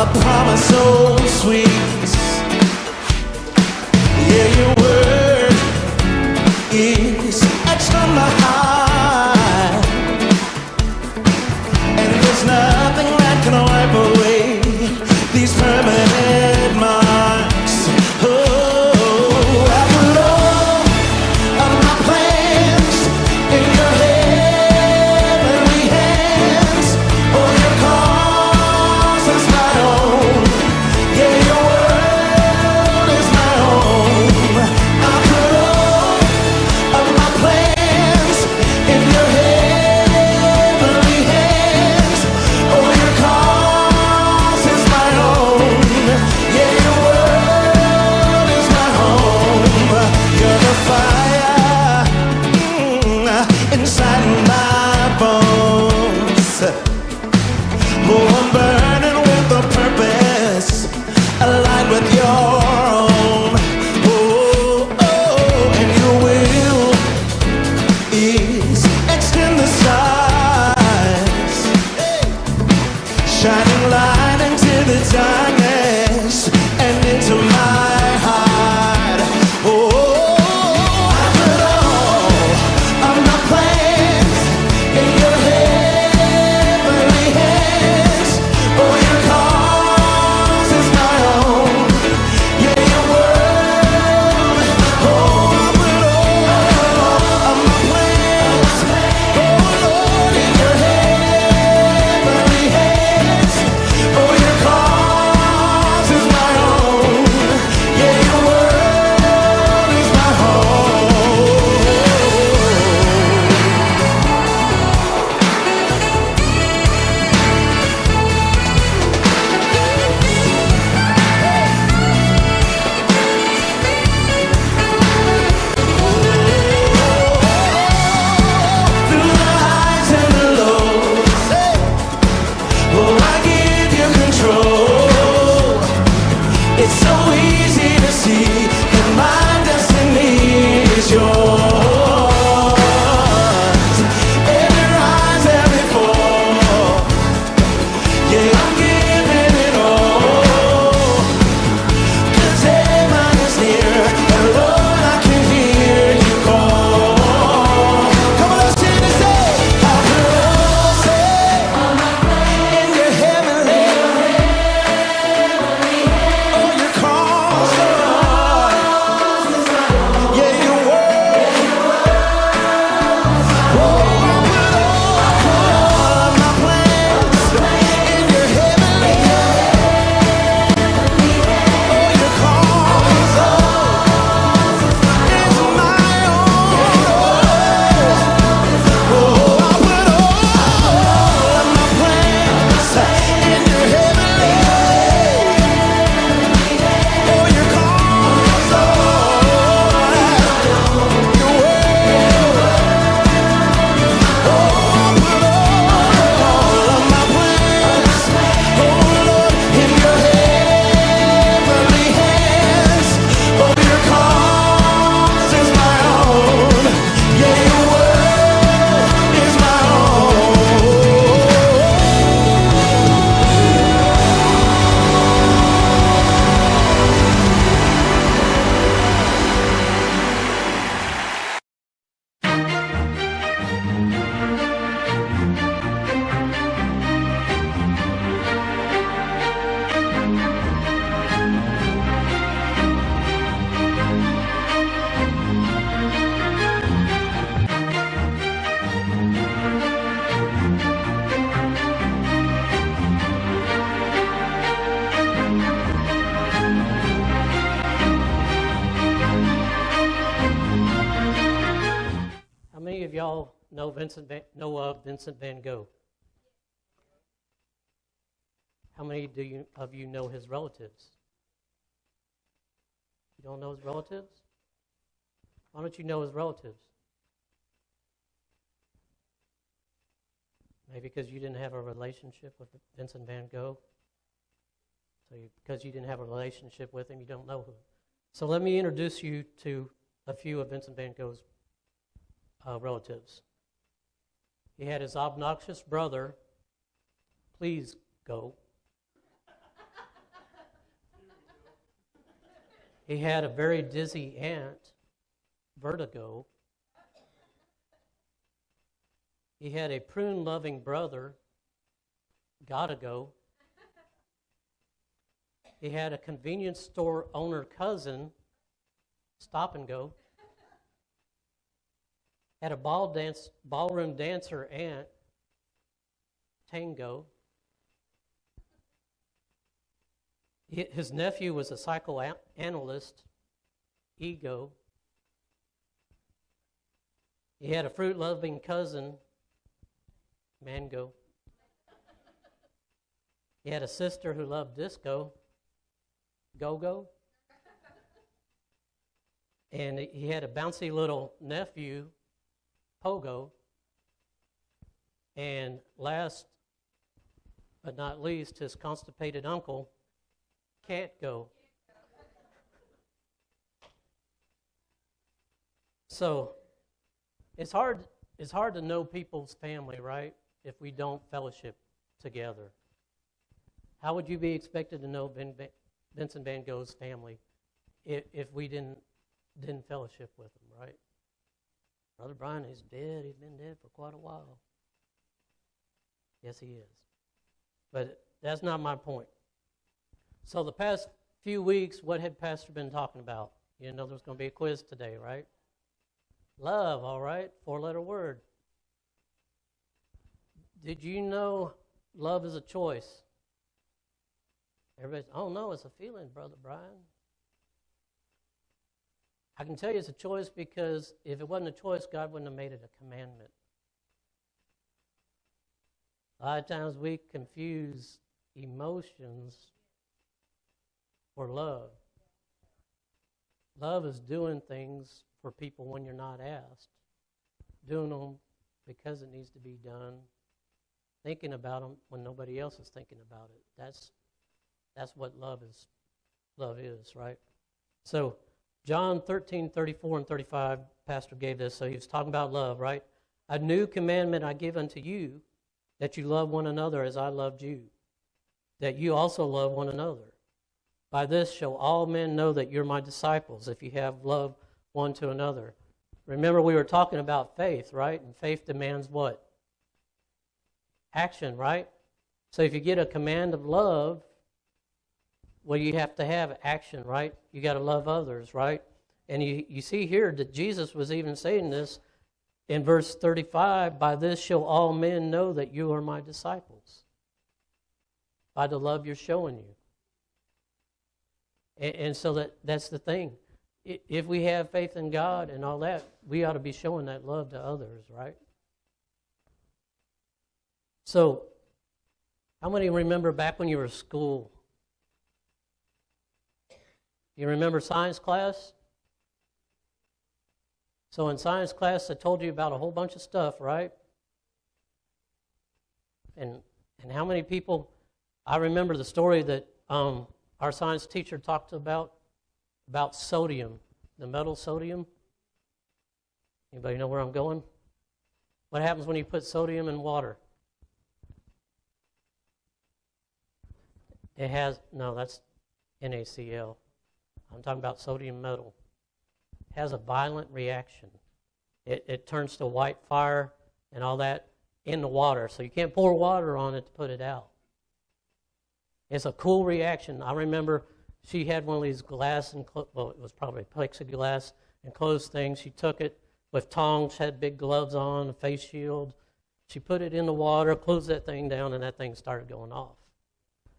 a promise so sweet. Yeah, your word is etched on my heart, and there's nothing that can wipe away these permanent marks. Oh, I put all of my plans in your heavenly hands. Oh, your cause is my own. Yeah, your world is my home. I put all of my plans in your heavenly hands. Oh, your cause is my own. Yeah, your world is my home. You're the fire inside my bones. Oh, I'm burning with a purpose, aligned with your own. Oh, oh, and your will is etched in the stars, shining light into the darkness and into my heart. Oh, I put all of my plans in your heavenly hands. Oh, your cause is my own. Yeah, your world. Oh, I put all of my plans, oh Lord, in your heavenly hands. Oh, your cause is my own. Yeah, your world is my home. Through the highs and the lows, oh, I give you control. It's so easy to see that my destiny is yours. Every rise, every fall, yeah, I'm giving it all. 'Cause heaven is near, and Lord, I can hear you call. Come on, let's sing this day. I put all, say, in your heavenly, oh, your cause, Lord. Yeah, your word. Oh, I put all of my plans in your heavenly, oh, your cause, Lord, is my own. Oh, I put all of my plans in your heavenly, oh, your cause, Lord, your word. Oh, I put all of my plans, oh Lord, in your heavenly hands. Oh, your cause is my own. Yeah, your word is my own. How many of y'all know Vincent Van Gogh? How many of you know his relatives? You don't know his relatives? Why don't you know his relatives? Maybe because you didn't have a relationship with Vincent Van Gogh. Because you didn't have a relationship with him, you don't know him. So let me introduce you to a few of Vincent Van Gogh's relatives. He had his obnoxious brother, please go. He had a very dizzy aunt, vertigo. He had a prune-loving brother, gotta go. He had a convenience store owner cousin, stop and go. Had a ballroom dancer aunt, tango. His nephew was a psychoanalyst, ego. He had a fruit-loving cousin, mango. He had a sister who loved disco, go-go. And he had a bouncy little nephew, pogo. And last but not least, his constipated uncle, can't go. So it's hard to know people's family, right, if we don't fellowship together. How would you be expected to know Vincent Van Gogh's family if we didn't fellowship with him, right? Brother Brian, he's dead. He's been dead for quite a while. Yes, he is. But that's not my point. So the past few weeks, what had Pastor been talking about? You know there's going to be a quiz today, right? Love, all right, 4-letter word. Did you know love is a choice? Everybody's, oh no, it's a feeling, Brother Brian. I can tell you it's a choice because if it wasn't a choice, God wouldn't have made it a commandment. A lot of times we confuse emotions for love. Love is doing things for people when you're not asked, doing them because it needs to be done, thinking about them when nobody else is thinking about it. That's what love is, right? So John 13:34 and 35, Pastor gave this, so he was talking about love, right? A new commandment I give unto you, that you love one another as I loved you, that you also love one another. By this shall all men know that you're my disciples, if you have love one to another. Remember, we were talking about faith, right? And faith demands what? Action, right? So if you get a command of love, well, you have to have action, right? You got to love others, right? And you see here that Jesus was even saying this in verse 35, by this shall all men know that you are my disciples, by the love you're showing you. And so that's the thing. If we have faith in God and all that, we ought to be showing that love to others, right? So, how many remember back when you were in school? You remember science class? So in science class, I told you about a whole bunch of stuff, right? And how many people, I remember the story that our science teacher talked about sodium, the metal sodium. Anybody know where I'm going? What happens when you put sodium in water? It has, no, that's NaCl. I'm talking about sodium metal. It has a violent reaction. It turns to white fire and all that in the water. So you can't pour water on it to put it out. It's a cool reaction. I remember she had one of these glass, it was probably plexiglass enclosed things. She took it with tongs, had big gloves on, a face shield. She put it in the water, closed that thing down, and that thing started going off.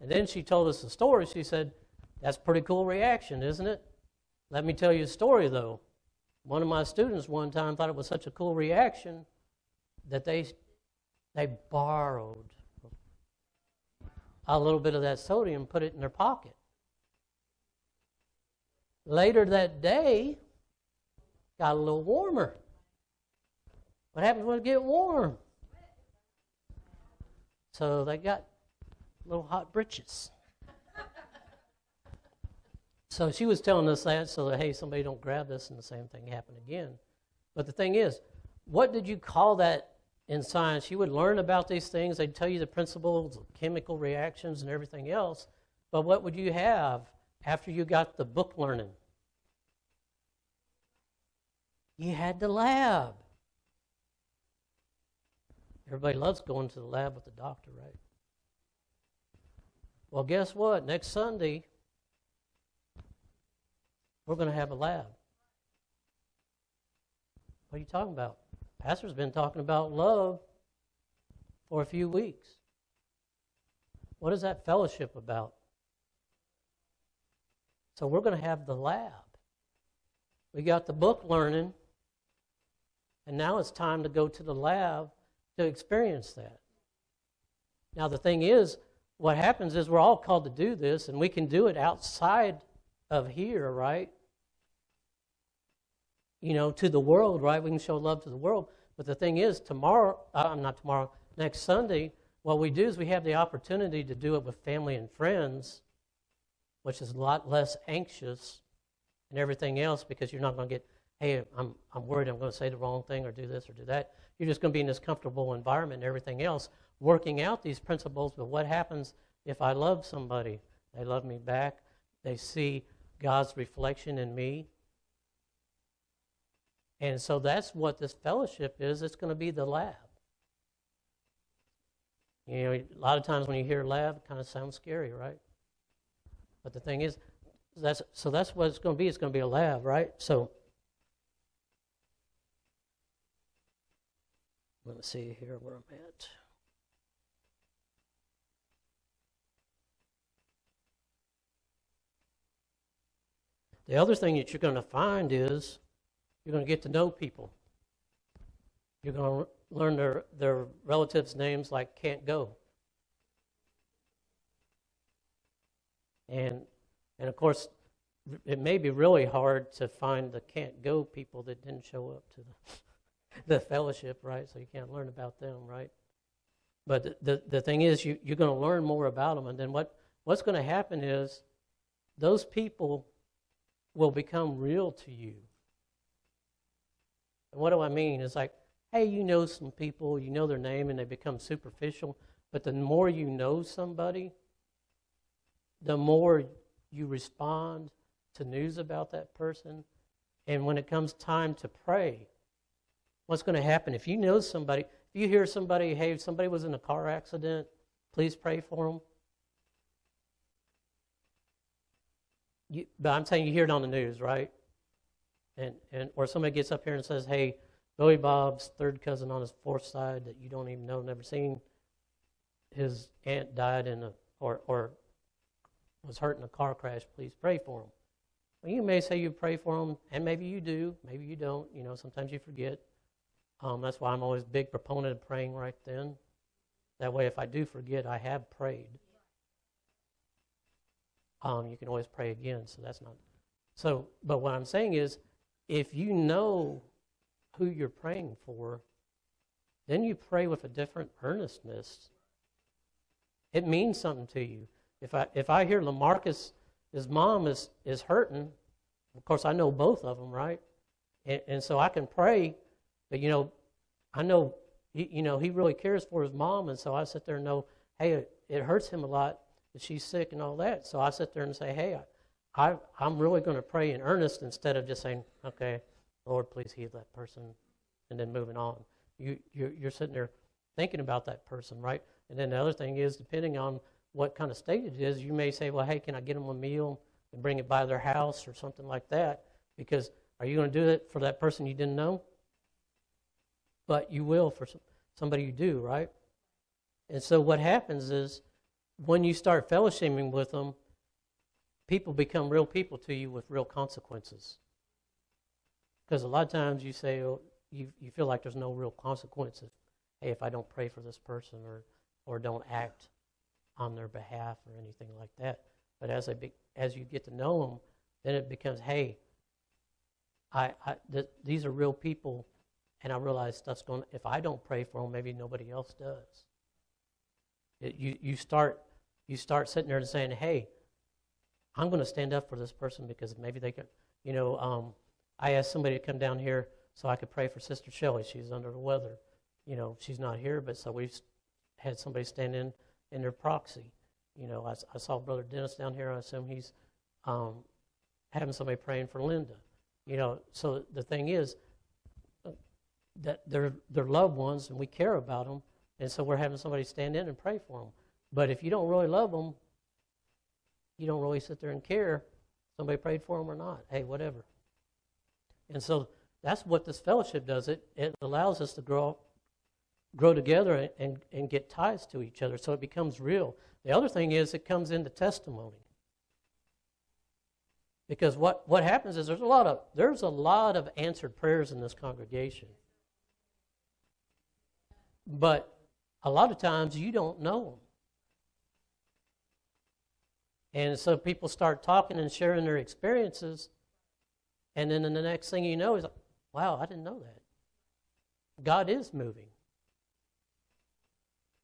And then she told us a story. She said, that's a pretty cool reaction, isn't it? Let me tell you a story, though. One of my students one time thought it was such a cool reaction that they borrowed a little bit of that sodium, put it in their pocket. Later that day, got a little warmer. What happens when it gets warm? So they got little hot britches. So she was telling us that so that, hey, somebody don't grab this and the same thing happen again. But the thing is, what did you call that in science? You would learn about these things. They'd tell you the principles of chemical reactions and everything else. But what would you have after you got the book learning? You had the lab. Everybody loves going to the lab with the doctor, right? Well, guess what? Next Sunday, we're going to have a lab. What are you talking about? Pastor's been talking about love for a few weeks. What is that fellowship about? So we're going to have the lab. We got the book learning, and now it's time to go to the lab to experience that. Now the thing is, what happens is we're all called to do this, and we can do it outside of here, right? You know, to the world, right? We can show love to the world. But the thing is, next Sunday, what we do is we have the opportunity to do it with family and friends, which is a lot less anxious and everything else, because you're not going to get, hey, I'm worried I'm going to say the wrong thing or do this or do that. You're just going to be in this comfortable environment and everything else, working out these principles. But what happens if I love somebody? They love me back. They see God's reflection in me. And so that's what this fellowship is. It's going to be the lab. You know, a lot of times when you hear lab, it kind of sounds scary, right? But the thing is, that's what it's going to be. It's going to be a lab, right? So let me see here where I'm at. The other thing that you're going to find is you're going to get to know people. You're going to learn their relatives' names like Can't Go. And of course, it may be really hard to find the Can't Go people that didn't show up to the fellowship, right? So you can't learn about them, right? But the thing is, you're going to learn more about them. And then what's going to happen is those people will become real to you. And what do I mean? It's like, hey, you know some people, you know their name, and they become superficial. But the more you know somebody, the more you respond to news about that person. And when it comes time to pray, what's going to happen? If you know somebody, if you hear somebody, hey, somebody was in a car accident, please pray for them. But I'm saying you hear it on the news, right? And or somebody gets up here and says, hey, Billy Bob's third cousin on his fourth side that you don't even know, never seen, his aunt died or was hurt in a car crash, please pray for him. Well, you may say you pray for him, and maybe you do, maybe you don't. You know, sometimes you forget. That's why I'm always a big proponent of praying right then. That way, if I do forget, I have prayed. You can always pray again, so that's not. So, but what I'm saying is, if you know who you're praying for, then you pray with a different earnestness. It means something to you. If I hear Lamarcus, his mom is hurting, of course I know both of them, right? And so I can pray, but I know he really cares for his mom, and so I sit there and know, hey, it hurts him a lot that she's sick and all that. So I sit there and say, hey, I'm really going to pray in earnest instead of just saying, okay, Lord, please heal that person, and then moving on. You're sitting there thinking about that person, right? And then the other thing is, depending on what kind of state it is, you may say, well, hey, can I get them a meal and bring it by their house or something like that? Because are you going to do it for that person you didn't know? But you will for somebody you do, right? And so what happens is, when you start fellowshipping with them, people become real people to you with real consequences. Because a lot of times you say, you feel like there's no real consequences. Hey, if I don't pray for this person or don't act on their behalf or anything like that. But as you get to know them, then it becomes, hey, these are real people, and I realize stuff's going. If I don't pray for them, maybe nobody else does. You start sitting there and saying, hey, I'm going to stand up for this person because maybe they can. I asked somebody to come down here so I could pray for Sister Shelley. She's under the weather. She's not here, but so we've had somebody stand in their proxy. I saw Brother Dennis down here. I assume he's having somebody praying for Linda. So the thing is, that they're loved ones and we care about them, and so we're having somebody stand in and pray for them. But if you don't really love them, you don't really sit there and care somebody prayed for them or not. Hey, whatever. And so that's what this fellowship does. It allows us to grow together and get ties to each other, so it becomes real. The other thing is it comes into testimony. Because what happens is there's a lot of answered prayers in this congregation. But a lot of times you don't know them. And so people start talking and sharing their experiences, and then the next thing you know is, wow, I didn't know that. God is moving.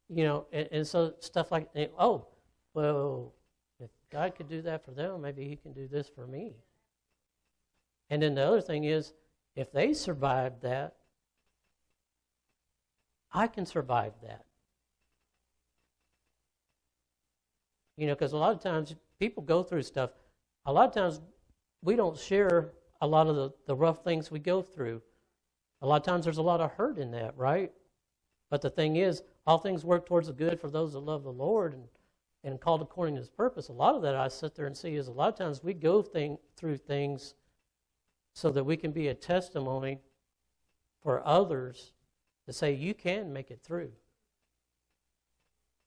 You know, and so stuff like, oh, well, if God could do that for them, maybe he can do this for me. And then the other thing is, if they survived that, I can survive that. You know, because a lot of times people go through stuff. A lot of times we don't share a lot of the rough things we go through. A lot of times there's a lot of hurt in that, right? But the thing is, all things work towards the good for those that love the Lord and called according to his purpose. A lot of that I sit there and see is a lot of times we go through things so that we can be a testimony for others to say, you can make it through.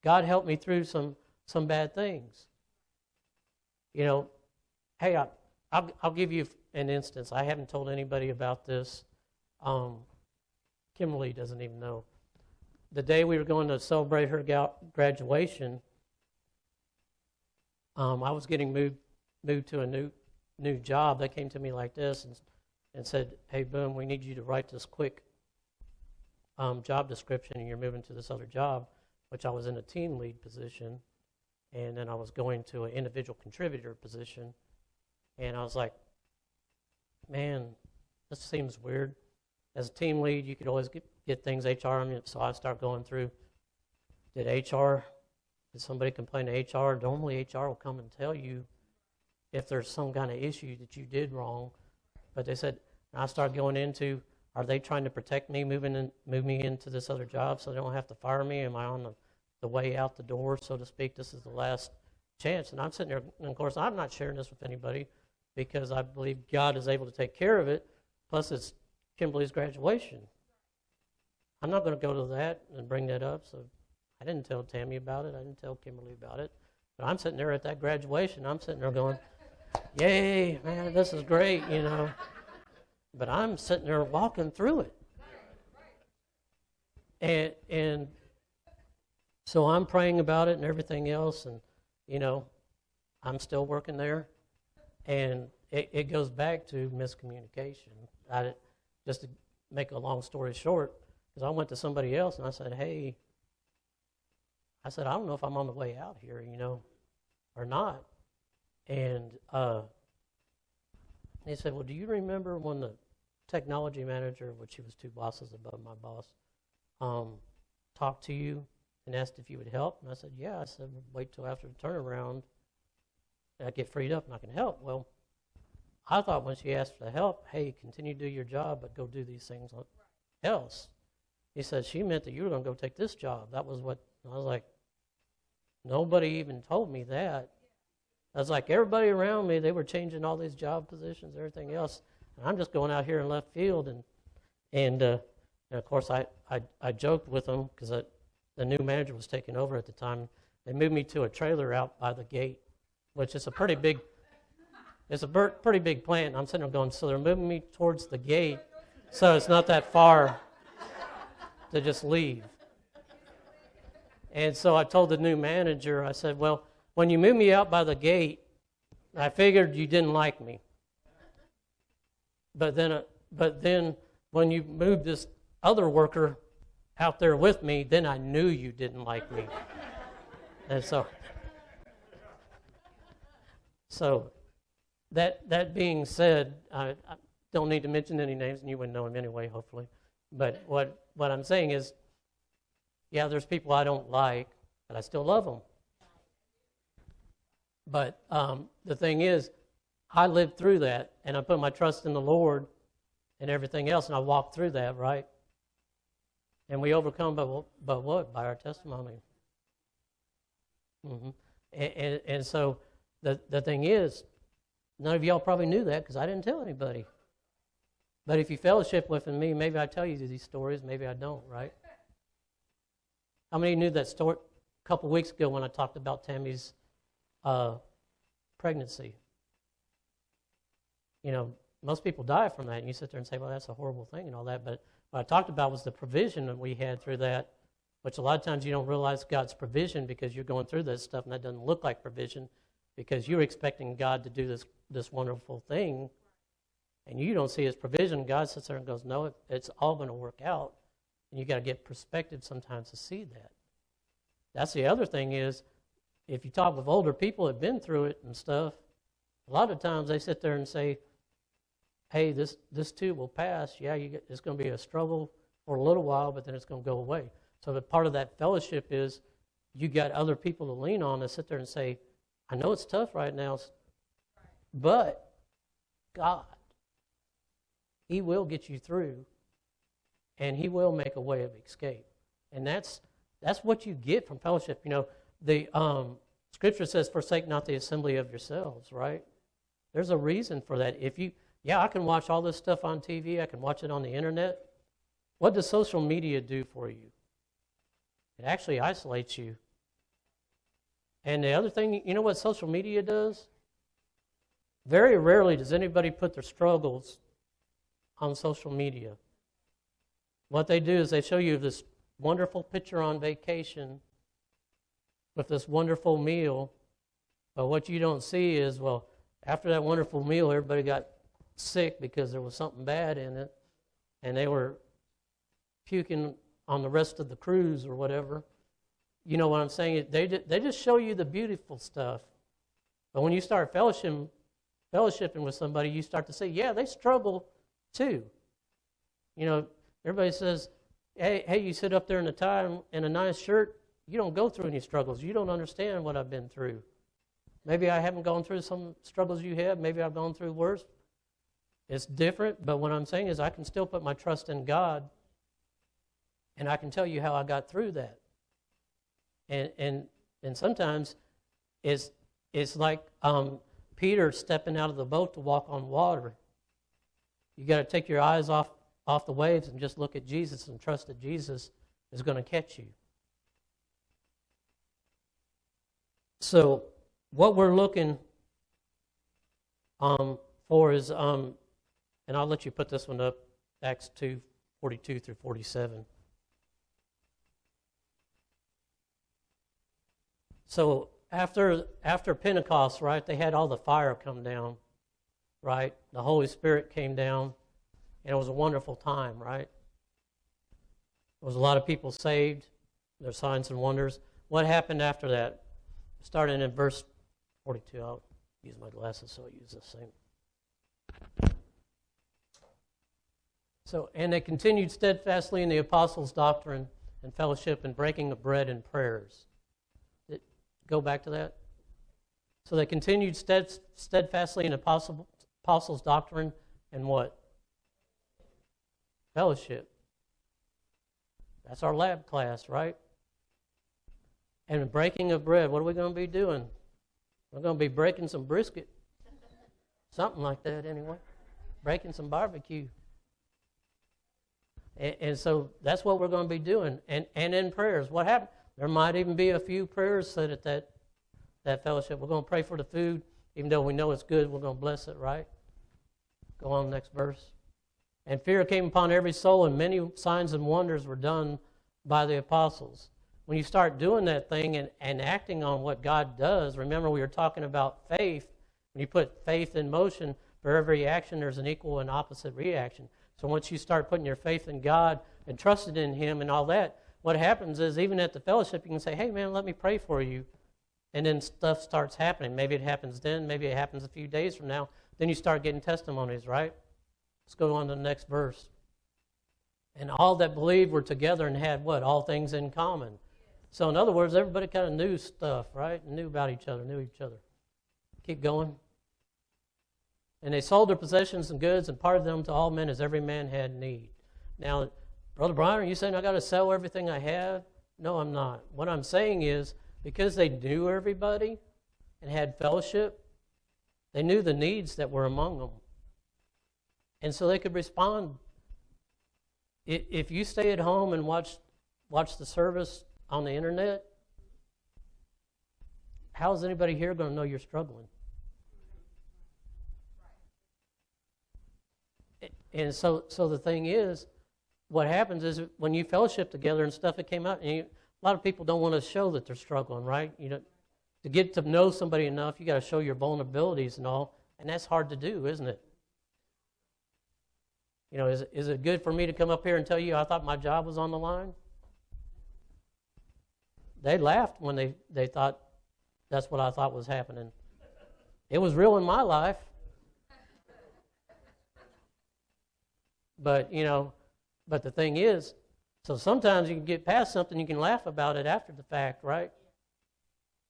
God helped me through some bad things. You know, hey, I'll give you an instance. I haven't told anybody about this. Kimberly doesn't even know. The day we were going to celebrate her graduation, I was getting moved to a new job. They came to me like this and said, hey, boom, we need you to write this quick job description, and you're moving to this other job, which I was in a team lead position, and then I was going to an individual contributor position, and I was like, man, this seems weird. As a team lead, you could always get things HR on you, so I start going through, did somebody complain to HR? Normally HR will come and tell you if there's some kind of issue that you did wrong, but they said, I started going into, are they trying to protect me, move me into this other job so they don't have to fire me? Am I on the way out the door, so to speak? This is the last chance. And I'm sitting there, and of course, I'm not sharing this with anybody because I believe God is able to take care of it. Plus, it's Kimberly's graduation. I'm not going to go to that and bring that up, so I didn't tell Tammy about it. I didn't tell Kimberly about it. But I'm sitting there at that graduation. I'm sitting there going, yay, man, this is great, you know. But I'm sitting there walking through it. And so I'm praying about it and everything else, and, you know, I'm still working there. And it goes back to miscommunication. Just to make a long story short, because I went to somebody else and I said, hey, I don't know if I'm on the way out here, you know, or not. And he said, well, do you remember when the technology manager, which he was two bosses above my boss, talked to you and asked if you would help? And I said, yeah. I said, wait till after the turnaround and I get freed up and I can help. Well, I thought when she asked for the help, hey, continue to do your job, but go do these things else. He said, she meant that you were going to go take this job. That was what, I was like, nobody even told me that. I was like, everybody around me, they were changing all these job positions, everything else. And I'm just going out here in left field. And of course, I joked with them because the new manager was taking over at the time. They moved me to a trailer out by the gate, which is a pretty big plant. I'm sitting there going, so they're moving me towards the gate, so it's not that far to just leave. And so I told the new manager, I said, well, when you moved me out by the gate, I figured you didn't like me. But then when you moved this other worker out there with me, then I knew you didn't like me. And so that being said, I don't need to mention any names, and you wouldn't know them anyway, hopefully. But what I'm saying is, yeah, there's people I don't like, but I still love them. But the thing is, I lived through that, and I put my trust in the Lord and everything else, and I walked through that, right? And we overcome by what? By our testimony. hmm And so the thing is, none of y'all probably knew that because I didn't tell anybody. But if you fellowship with me, maybe I tell you these stories, maybe I don't, right? How many knew that story a couple weeks ago when I talked about Tammy's pregnancy? You know, most people die from that, and you sit there and say, well, that's a horrible thing and all that. But what I talked about was the provision that we had through that, which a lot of times you don't realize God's provision because you're going through this stuff, and that doesn't look like provision because you're expecting God to do this wonderful thing, and you don't see his provision. God sits there and goes, no, it's all going to work out. And you got to get perspective sometimes to see that. That's the other thing is, if you talk with older people that have been through it and stuff, a lot of times they sit there and say, hey, this too will pass. Yeah, it's going to be a struggle for a little while, but then it's going to go away. So the part of that fellowship is you got other people to lean on and sit there and say, I know it's tough right now, but God, he will get you through, and he will make a way of escape. And that's what you get from fellowship. You know, the Scripture says, forsake not the assembly of yourselves, right? There's a reason for that. I can watch all this stuff on TV. I can watch it on the internet. What does social media do for you? It actually isolates you. And the other thing, you know what social media does? Very rarely does anybody put their struggles on social media. What they do is they show you this wonderful picture on vacation with this wonderful meal, but what you don't see is, well, after that wonderful meal, everybody got sick because there was something bad in it, and they were puking on the rest of the cruise or whatever. You know what I'm saying? They just show you the beautiful stuff. But when you start fellowshipping with somebody, you start to say, yeah, they struggle too. You know, everybody says, hey, you sit up there in a tie and a nice shirt, you don't go through any struggles. You don't understand what I've been through. Maybe I haven't gone through some struggles you have. Maybe I've gone through worse. It's different, but what I'm saying is I can still put my trust in God, and I can tell you how I got through that. And sometimes it's like Peter stepping out of the boat to walk on water. You got to take your eyes off the waves and just look at Jesus and trust that Jesus is going to catch you. So what we're looking for is, and I'll let you put this one up, Acts 2:42 through 47. So after Pentecost, right, they had all the fire come down, right? The Holy Spirit came down, and it was a wonderful time, right? There was a lot of people saved. There's signs and wonders. What happened after that? Starting in verse 42. I'll use my glasses so I use the same. So, and they continued steadfastly in the apostles' doctrine and fellowship and breaking of bread and prayers. Go back to that. So they continued steadfastly in apostles' doctrine and what? Fellowship. That's our lab class, right? And breaking of bread, what are we going to be doing? We're going to be breaking some brisket. Something like that anyway. Breaking some barbecue. And so that's what we're going to be doing. And in prayers, what happened? There might even be a few prayers said at that fellowship. We're going to pray for the food. Even though we know it's good, we're going to bless it, right? Go on, next verse. And fear came upon every soul, and many signs and wonders were done by the apostles. When you start doing that thing and acting on what God does, remember we were talking about faith. When you put faith in motion, for every action there's an equal and opposite reaction. So once you start putting your faith in God and trusting in Him and all that, what happens is even at the fellowship you can say, hey man, let me pray for you. And then stuff starts happening. Maybe it happens then, maybe it happens a few days from now. Then you start getting testimonies, right? Let's go on to the next verse. And all that believed were together and had what? All things in common. So in other words, everybody kind of knew stuff, right? Knew about each other, knew each other. Keep going. And they sold their possessions and goods and parted them to all men as every man had need. Now, Brother Brian, are you saying I got to sell everything I have? No, I'm not. What I'm saying is, because they knew everybody and had fellowship, they knew the needs that were among them. And so they could respond. If you stay at home and watch the service on the internet, how is anybody here going to know you're struggling? And so the thing is, what happens is when you fellowship together and stuff, it came out, and a lot of people don't want to show that they're struggling, right? To get to know somebody enough, you got to show your vulnerabilities and all, and that's hard to do, isn't it? Is it good for me to come up here and tell you I thought my job was on the line? They laughed when they thought that's what I thought was happening. It was real in my life. But the thing is, so sometimes you can get past something, you can laugh about it after the fact, right?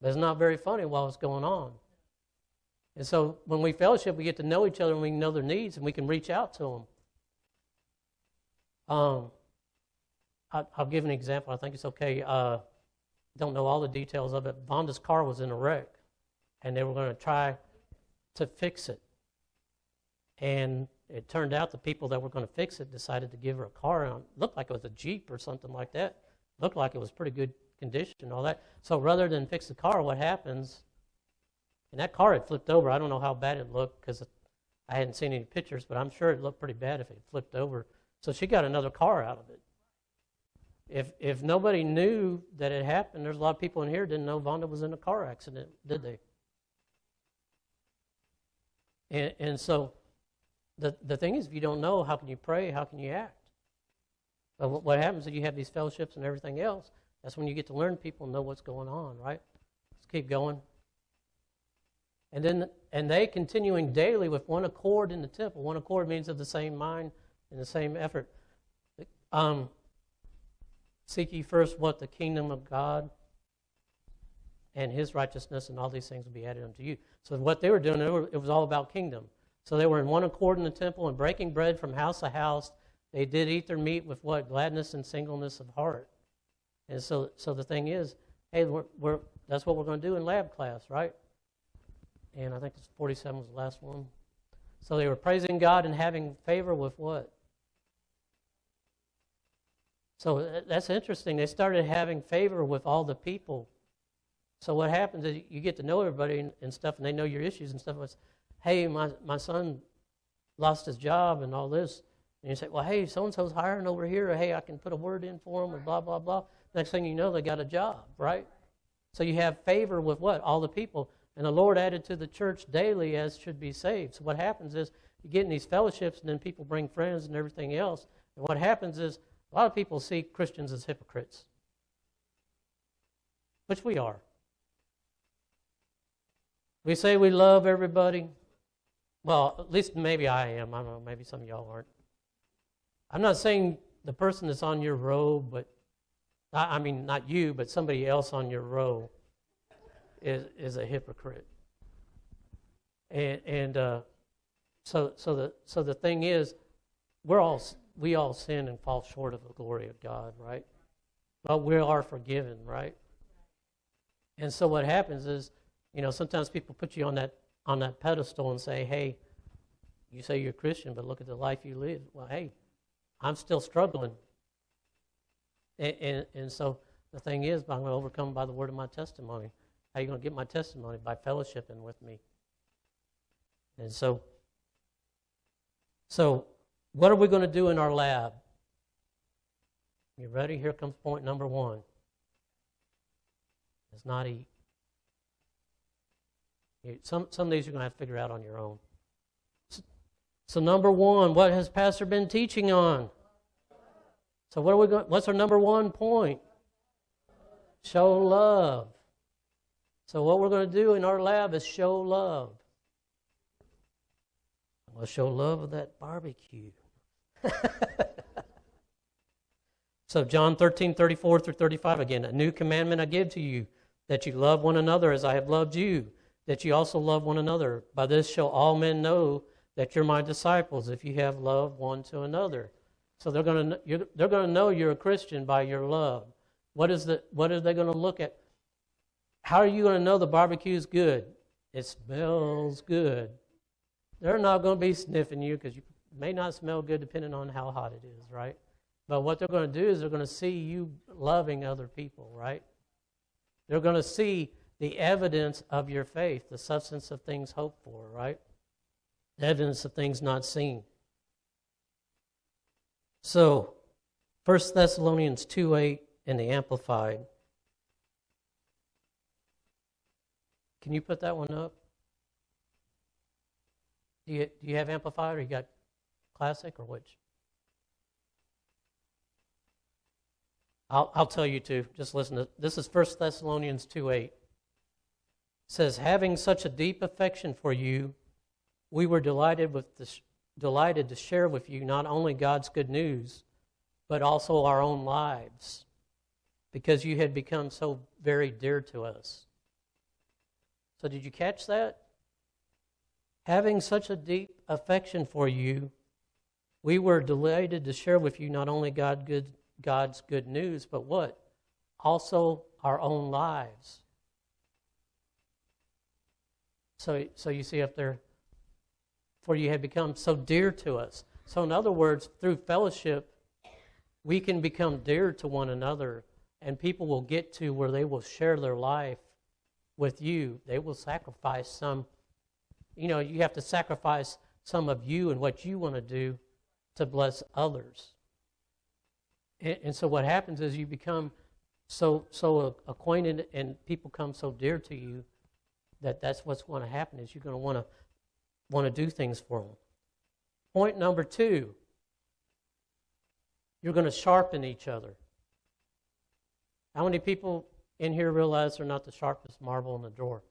But it's not very funny while it's going on. And so when we fellowship, we get to know each other and we can know their needs and we can reach out to them. I'll give an example. I think it's okay. Don't know all the details of it. Vonda's car was in a wreck, and they were going to try to fix it. And it turned out the people that were going to fix it decided to give her a car. It looked like it was a Jeep or something like that. Looked like it was pretty good condition and all that. So rather than fix the car, what happens, and that car had flipped over. I don't know how bad it looked because I hadn't seen any pictures, but I'm sure it looked pretty bad if it flipped over. So she got another car out of it. If nobody knew that it happened, there's a lot of people in here didn't know Vonda was in a car accident, did they? And so the thing is, if you don't know, how can you pray? How can you act? But what happens is you have these fellowships and everything else. That's when you get to learn people and know what's going on, right? Let's keep going. And they continuing daily with one accord in the temple. One accord means of the same mind and the same effort. Seek ye first what? The kingdom of God and his righteousness, and all these things will be added unto you. So what they were doing, it was all about kingdom. So they were in one accord in the temple and breaking bread from house to house. They did eat their meat with what? Gladness and singleness of heart. And so the thing is, hey, that's what we're going to do in lab class, right? And I think 47 was the last one. So they were praising God and having favor with what? So that's interesting. They started having favor with all the people. So what happens is you get to know everybody and stuff, and they know your issues and stuff. It's, hey, my son lost his job and all this. And you say, well, hey, so-and-so's hiring over here. Or, hey, I can put a word in for him or blah, blah, blah. Next thing you know, they got a job, right? So you have favor with what? All the people. And the Lord added to the church daily as should be saved. So what happens is you get in these fellowships, and then people bring friends and everything else. And what happens is a lot of people see Christians as hypocrites, which we are. We say we love everybody. Well, at least maybe I am. I don't know, maybe some of y'all aren't. I'm not saying the person that's on your row, but I mean not you, but somebody else on your row is a hypocrite. And so the thing is, we all sin and fall short of the glory of God, right? But we are forgiven, right? And so what happens is, sometimes people put you on that pedestal and say, hey, you say you're a Christian, but look at the life you live. Well, hey, I'm still struggling. And so the thing is, I'm going to overcome by the word of my testimony. How are you going to get my testimony? By fellowshipping with me. And so what are we going to do in our lab? You ready? Here comes point number 1. It's not eat. Some of these you're going to have to figure out on your own. So number 1, what has Pastor been teaching on? So what's our number 1 point? Show love. So what we're going to do in our lab is show love. We'll show love with that barbecue. So John 13:34-35 again. A new commandment I give to you, that you love one another as I have loved you, that you also love one another. By this shall all men know that you're my disciples, if you have love one to another. So they're going to know you're a Christian by your love. What are they going to look at? How are you going to know the barbecue's good? It smells good. They're not going to be sniffing you because you may not smell good depending on how hot it is, right? But what they're going to do is they're going to see you loving other people, right? They're going to see the evidence of your faith, the substance of things hoped for, right? The evidence of things not seen. So, 1 Thessalonians 2:8 in the Amplified. Can you put that one up? Do you have Amplified, or you got Classic, or which? I'll tell you to. Just listen to this. Is 1 Thessalonians 2:8. It says, having such a deep affection for you, we were delighted to share with you not only God's good news, but also our own lives, because you had become so very dear to us. So did you catch that? Having such a deep affection for you, we were delighted to share with you not only God's good news, but what? Also our own lives. So you see up there, for you had become so dear to us. So in other words, through fellowship, we can become dear to one another, and people will get to where they will share their life with you. They will sacrifice some. You have to sacrifice some of you and what you want to do to bless others. And so what happens is you become so acquainted, and people come so dear to you that's what's going to happen, is you're going to want to do things for them. Point number 2, you're going to sharpen each other. How many people in here realize they're not the sharpest marble in the drawer?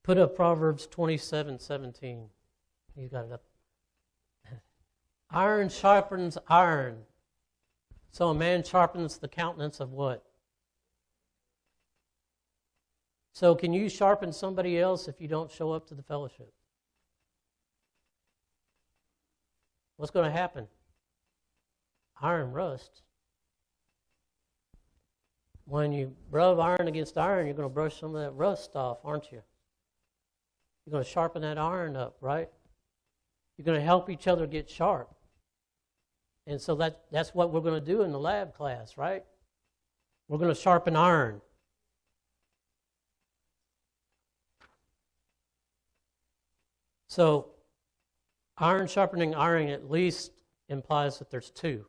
Put up Proverbs 27:17. He's got it up. Iron sharpens iron. So a man sharpens the countenance of what? So can you sharpen somebody else if you don't show up to the fellowship? What's going to happen? Iron rusts. When you rub iron against iron, you're going to brush some of that rust off, aren't you? You're going to sharpen that iron up, right? You're going to help each other get sharp. And so that's what we're going to do in the lab class, right? We're going to sharpen iron. So iron sharpening iron at least implies that there's 2.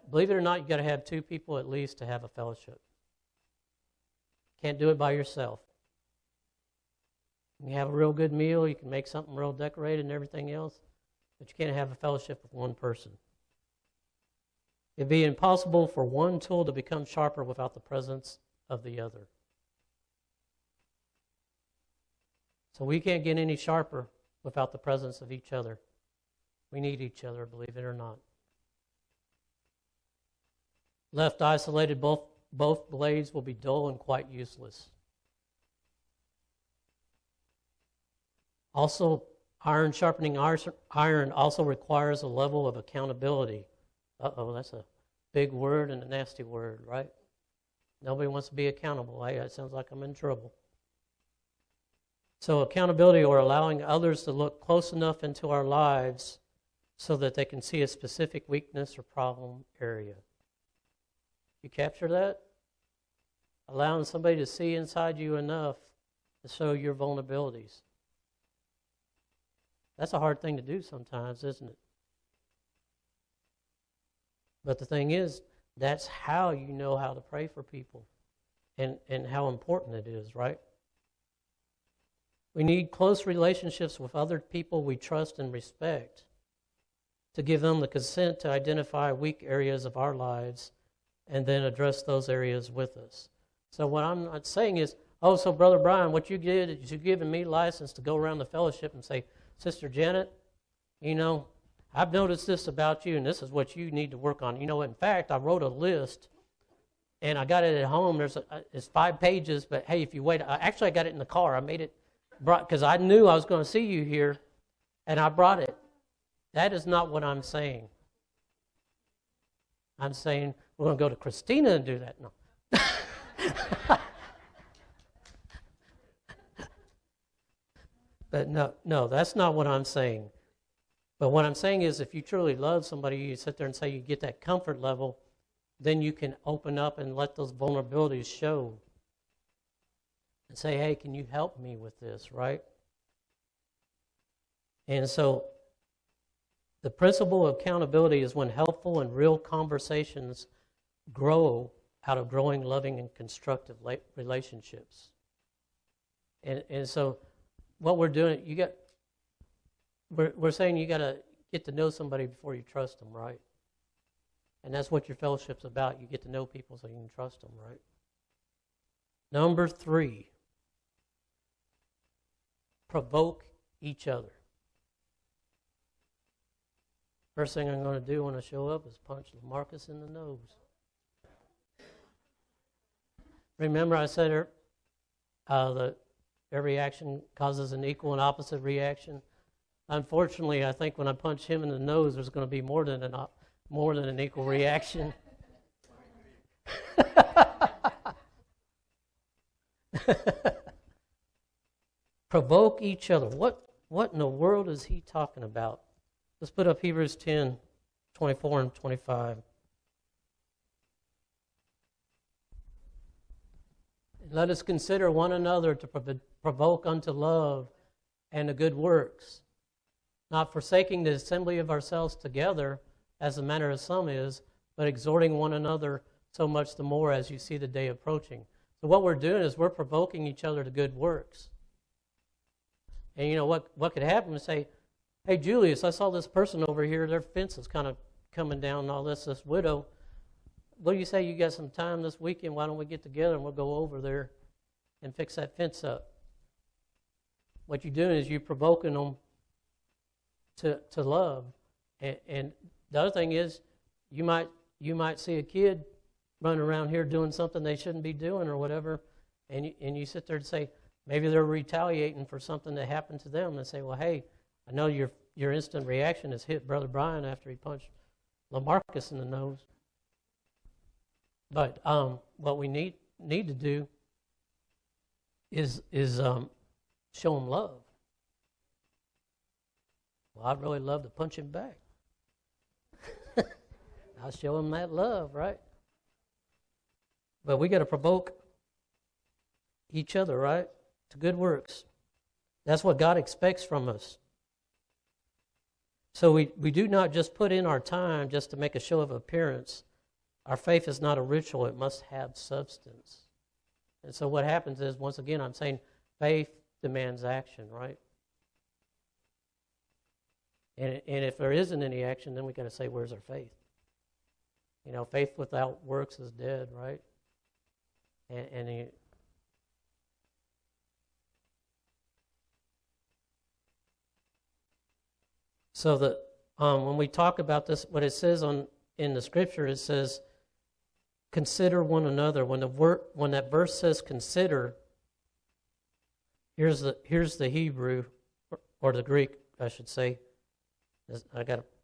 Believe it or not, you've got to have 2 people at least to have a fellowship. Can't do it by yourself. You have a real good meal, you can make something real decorated and everything else, but you can't have a fellowship with one person. It'd be impossible for one tool to become sharper without the presence of the other. So we can't get any sharper without the presence of each other. We need each other, believe it or not. Left isolated, both blades will be dull and quite useless. Also, iron sharpening iron also requires a level of accountability. That's a big word and a nasty word, right? Nobody wants to be accountable. Hey, it sounds like I'm in trouble. So accountability, or allowing others to look close enough into our lives so that they can see a specific weakness or problem area. You capture that? Allowing somebody to see inside you enough to show your vulnerabilities. That's a hard thing to do sometimes, isn't it? But the thing is, that's how you know how to pray for people and how important it is, right? We need close relationships with other people we trust and respect to give them the consent to identify weak areas of our lives and then address those areas with us. So what I'm not saying is, so Brother Brian, what you did is you've given me license to go around the fellowship and say, Sister Janet, I've noticed this about you, and this is what you need to work on. In fact, I wrote a list, and I got it at home. It's 5 pages, but hey, if you wait, I got it in the car. I made it because I knew I was going to see you here, and I brought it. That is not what I'm saying. I'm saying we're going to go to Christina and do that. No. But no, that's not what I'm saying. But what I'm saying is if you truly love somebody, you sit there and say you get that comfort level, then you can open up and let those vulnerabilities show. And say, hey, can you help me with this, right? And so the principle of accountability is when helpful and real conversations grow out of growing, loving, and constructive relationships. And so what we're doing, we're saying you got to get to know somebody before you trust them, right? And that's what your fellowship's about. You get to know people so you can trust them, right? Number 3, provoke each other. First thing I'm going to do when I show up is punch LaMarcus in the nose. Remember I said that every action causes an equal and opposite reaction? Unfortunately, I think when I punch him in the nose, there's going to be more than an equal reaction. Provoke each other. What in the world is he talking about? Let's put up Hebrews 10, 24 and 25. Let us consider one another to provoke unto love and to good works, not forsaking the assembly of ourselves together, as the manner of some is, but exhorting one another so much the more as you see the day approaching. So what we're doing is we're provoking each other to good works. And you know what could happen is say, hey, Julius, I saw this person over here, their fence is kind of coming down and all this widow. What do you say you got some time this weekend? Why don't we get together and we'll go over there and fix that fence up? What you're doing is you're provoking them to love. And the other thing is you might see a kid running around here doing something they shouldn't be doing or whatever, and you sit there and say, maybe they're retaliating for something that happened to them, and say, well, hey, I know your instant reaction is hit Brother Brian after he punched LaMarcus in the nose. But what we need to do is show him love. Well, I'd really love to punch him back. I'll show him that love, right? But we got to provoke each other, right, to good works. That's what God expects from us. So we do not just put in our time just to make a show of appearance. Our faith is not a ritual. It must have substance. And so what happens is, once again, I'm saying faith demands action, right? And if there isn't any action, then we got to say, where's our faith? You know, faith without works is dead, right? So that when we talk about this, what it says in the scripture, it says, consider one another. When that verse says consider, here's the Hebrew or the Greek, I should say.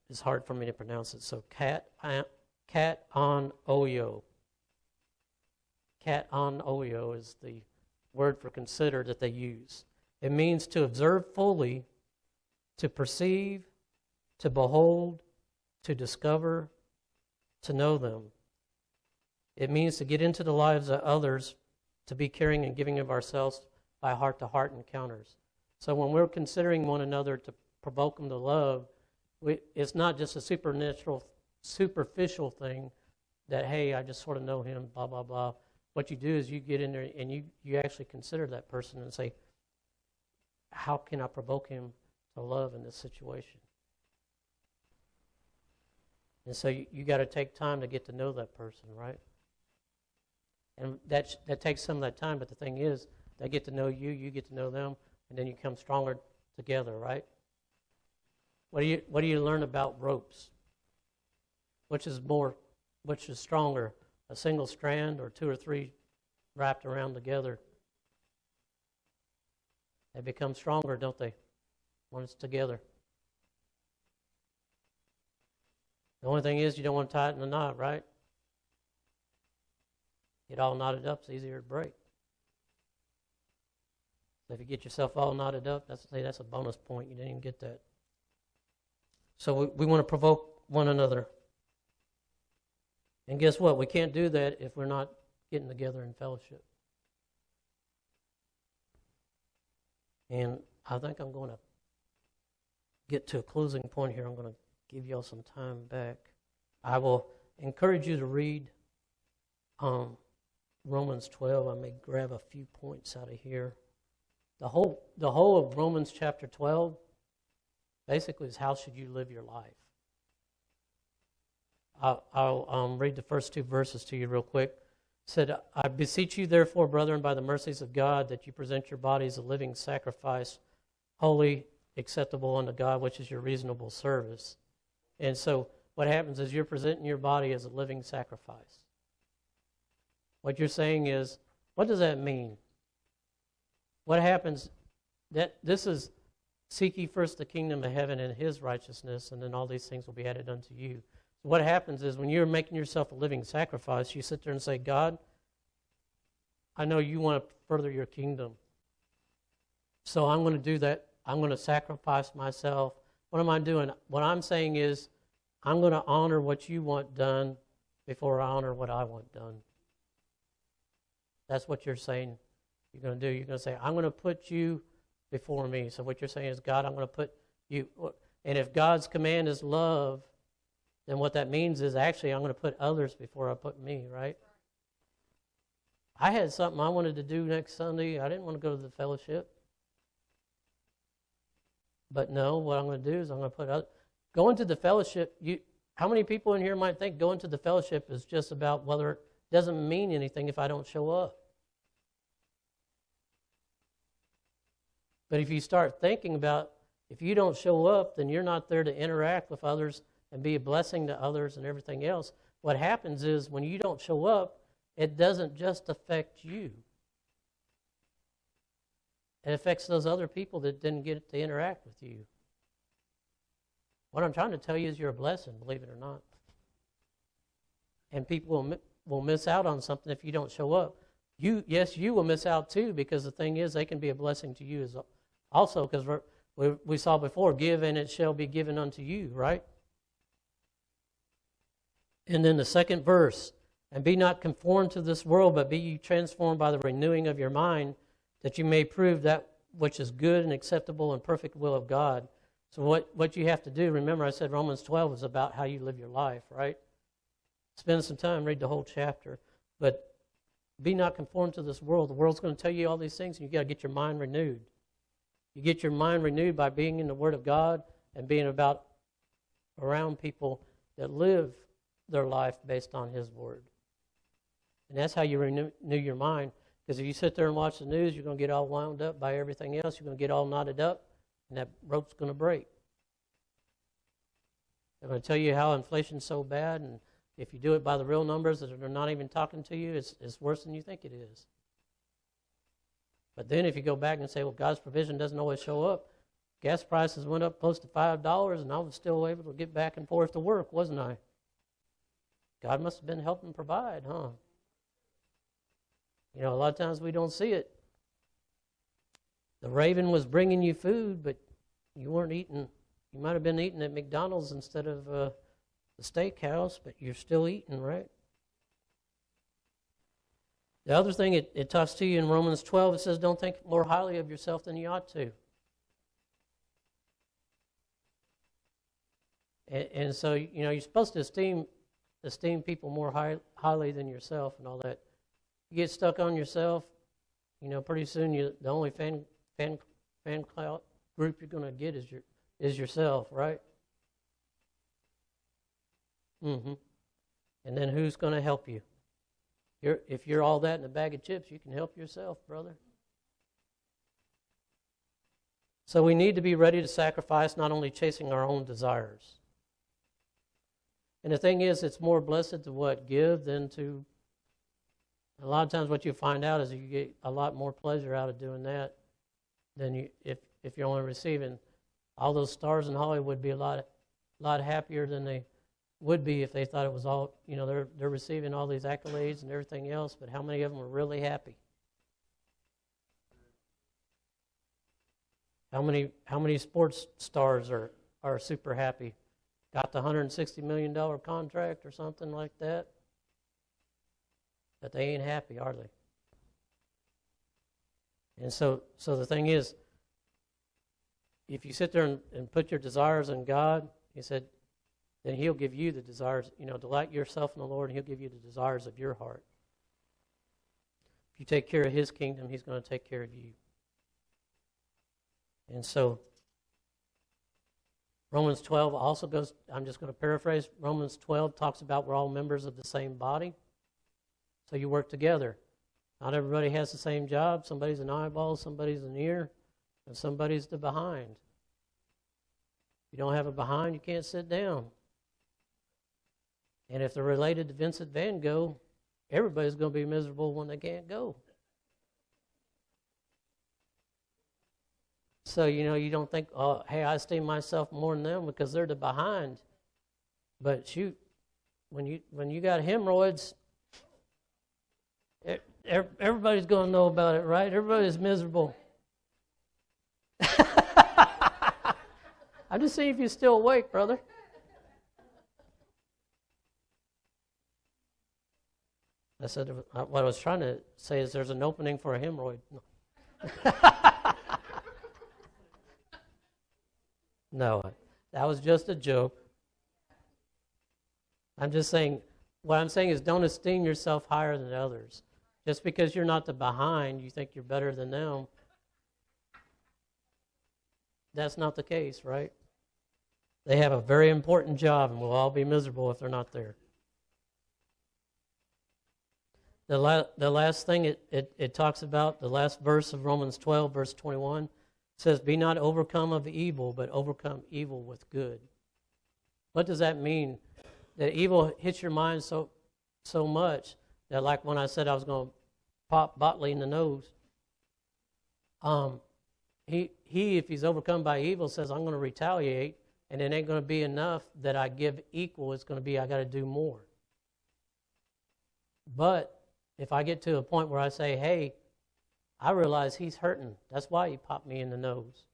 It's hard for me to pronounce it. So kat on oyo. Kat on oyo is the word for consider that they use. It means to observe fully, to perceive, to behold, to discover, to know them. It means to get into the lives of others, to be caring and giving of ourselves by heart-to-heart encounters. So when we're considering one another to provoke them to love, it's not just a superficial thing that, hey, I just sort of know him, blah, blah, blah. What you do is you get in there and you actually consider that person and say, how can I provoke him to love in this situation? And so you got to take time to get to know that person, right? And that takes some of that time, but the thing is, they get to know you, you get to know them, and then you come stronger together, right? What do you learn about ropes? Which is stronger, a single strand or two or three wrapped around together? They become stronger, don't they, when it's together? The only thing is you don't want to tie it in a knot, right? Get all knotted up, it's easier to break. So if you get yourself all knotted up, that's a bonus point. You didn't even get that. So we want to provoke one another. And guess what? We can't do that if we're not getting together in fellowship. And I think I'm going to get to a closing point here. I'm going to give y'all some time back. I will encourage you to read Romans 12. I may grab a few points out of here. The whole of Romans chapter 12 basically is how should you live your life. I'll read the first two verses to you real quick. It said, I beseech you therefore, brethren, by the mercies of God, that you present your bodies a living sacrifice, holy, acceptable unto God, which is your reasonable service. And so what happens is you're presenting your body as a living sacrifice. What you're saying is, what does that mean? What happens, that this is, seek ye first the kingdom of heaven and his righteousness, and then all these things will be added unto you. So what happens is when you're making yourself a living sacrifice, you sit there and say, God, I know you want to further your kingdom. So I'm going to do that. I'm going to sacrifice myself. What am I doing? What I'm saying is, I'm going to honor what you want done before I honor what I want done. That's what you're saying you're going to do. You're going to say, I'm going to put you before me. So what you're saying is, God, I'm going to put you. And if God's command is love, then what that means is actually I'm going to put others before I put me, right? I had something I wanted to do next Sunday. I didn't want to go to the fellowship. But no, what I'm going to do is I'm going to put others. Going to the fellowship, how many people in here might think going to the fellowship is just about whether it doesn't mean anything if I don't show up? But if you start thinking about, if you don't show up, then you're not there to interact with others and be a blessing to others and everything else. What happens is when you don't show up, it doesn't just affect you. It affects those other people that didn't get to interact with you. What I'm trying to tell you is you're a blessing, believe it or not. And people will miss out on something if you don't show up. You will miss out too, because the thing is they can be a blessing to you as also, because we saw before, give and it shall be given unto you, right? And then the second verse, and be not conformed to this world, but be ye transformed by the renewing of your mind, that you may prove that which is good and acceptable and perfect will of God. So what you have to do, remember I said Romans 12 is about how you live your life, right? Spend some time, read the whole chapter. But be not conformed to this world. The world's going to tell you all these things, and you've got to get your mind renewed. You get your mind renewed by being in the Word of God and being around people that live their life based on His Word. And that's how you renew your mind. Because if you sit there and watch the news, you're going to get all wound up by everything else. You're going to get all knotted up, and that rope's going to break. They're going to tell you how inflation's so bad, and if you do it by the real numbers that are not even talking to you, it's worse than you think it is. But then if you go back and say, well, God's provision doesn't always show up. Gas prices went up close to $5, and I was still able to get back and forth to work, wasn't I? God must have been helping provide, huh? You know, a lot of times we don't see it. The raven was bringing you food, but you weren't eating. You might have been eating at McDonald's instead of the steakhouse, but you're still eating, right? The other thing it talks to you in Romans 12, it says, don't think more highly of yourself than you ought to. And so, you know, you're supposed to esteem people more highly than yourself and all that. You get stuck on yourself, you know, pretty soon the only fan clout group you're going to get is yourself, right? Mm-hmm. And then who's going to help you? If you're all that in a bag of chips, you can help yourself, brother. So we need to be ready to sacrifice, not only chasing our own desires. And the thing is, it's more blessed to give than to. A lot of times what you find out is you get a lot more pleasure out of doing that then if you're only receiving, all those stars in Hollywood would be a lot happier than they would be if they thought it was all, they're receiving all these accolades and everything else, but how many of them are really happy? How many sports stars are super happy? Got the $160 million contract or something like that? But they ain't happy, are they? And so the thing is, if you sit there and put your desires in God, he said, then he'll give you the desires, delight yourself in the Lord, and he'll give you the desires of your heart. If you take care of his kingdom, he's going to take care of you. And so Romans 12 also goes, I'm just going to paraphrase, Romans 12 talks about we're all members of the same body. So you work together. Not everybody has the same job. Somebody's an eyeball, somebody's an ear, and somebody's the behind. If you don't have a behind, you can't sit down. And if they're related to Vincent van Gogh, everybody's going to be miserable when they can't go. So, you don't think, oh, hey, I esteem myself more than them because they're the behind. But shoot, when you got hemorrhoids, everybody's going to know about it, right? Everybody's miserable. I'm just seeing if you're still awake, brother. I said, what I was trying to say is there's an opening for a hemorrhoid. No, that was just a joke. I'm just saying, what I'm saying is don't esteem yourself higher than others. Just because you're not the behind, you think you're better than them. That's not the case, right? They have a very important job, and we'll all be miserable if they're not there. The last thing it talks about, the last verse of Romans 12, verse 21, says, be not overcome of evil, but overcome evil with good. What does that mean? That evil hits your mind so much that, like when I said I was going to pop Botley in the nose, he if he's overcome by evil, says, I'm going to retaliate, and it ain't going to be enough that I give equal. It's going to be I got to do more. But if I get to a point where I say, hey, I realize he's hurting. That's why he popped me in the nose.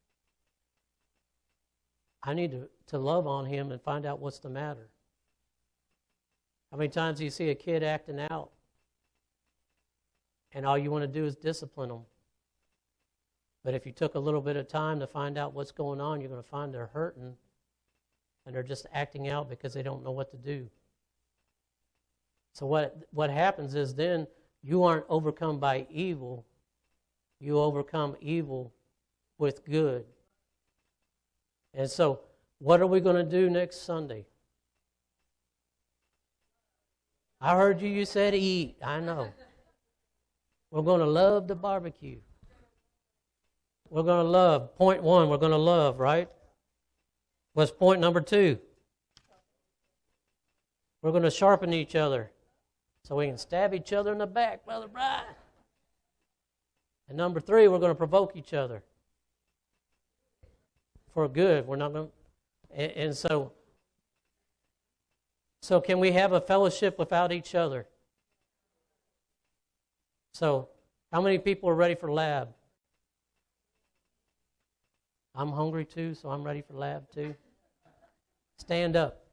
I need to love on him and find out what's the matter. How many times do you see a kid acting out and all you want to do is discipline them? But if you took a little bit of time to find out what's going on, you're going to find they're hurting and they're just acting out because they don't know what to do. So what happens is then you aren't overcome by evil. You overcome evil with good. And so, what are we going to do next Sunday? I heard you said eat. I know. We're going to love the barbecue. We're going to love. Point one, we're going to love, right? What's point number 2? We're going to sharpen each other so we can stab each other in the back, Brother Brian. And number 3, we're going to provoke each other for good. We're not going to, and so can we have a fellowship without each other? So, how many people are ready for lab? I'm hungry too, so I'm ready for lab too. Stand up.